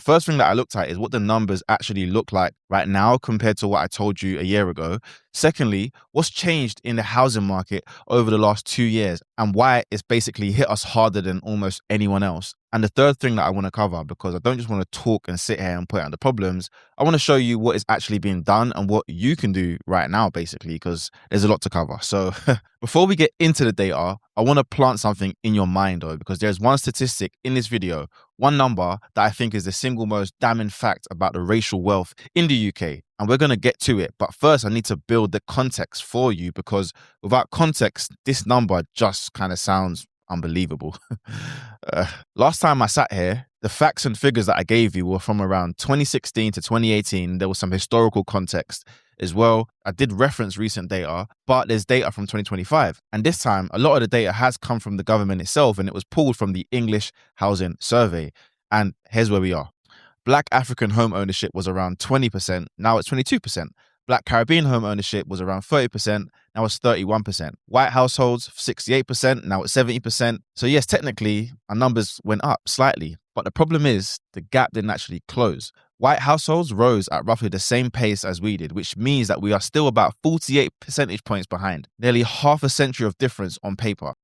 first thing that I looked at is what the numbers actually look like right now compared to what I told you a year ago. Secondly, what's changed in the housing market over the last 2 years and why it's basically hit us harder than almost anyone else. And the third thing that I want to cover, because I don't just want to talk and sit here and point out the problems, I want to show you what is actually being done and what you can do right now, basically, because there's a lot to cover. So before we get into the data, I want to plant something in your mind though, because there's one statistic in this video, one number that I think is the single most damning fact about the racial wealth in the UK. And we're going to get to it. But first, I need to build the context for you, because without context, this number just kind of sounds unbelievable. Last time I sat here, the facts and figures that I gave you were from around 2016 to 2018. There was some historical context as well. I did reference recent data, but there's data from 2025. And this time, a lot of the data has come from the government itself, and it was pulled from the English Housing Survey. And here's where we are. Black African home ownership was around 20%, now it's 22%. Black Caribbean home ownership was around 30%, now it's 31%. White households, 68%, now it's 70%. So yes, technically, our numbers went up slightly. But the problem is, the gap didn't actually close. White households rose at roughly the same pace as we did, which means that we are still about 48 percentage points behind. Nearly half a century of difference on paper.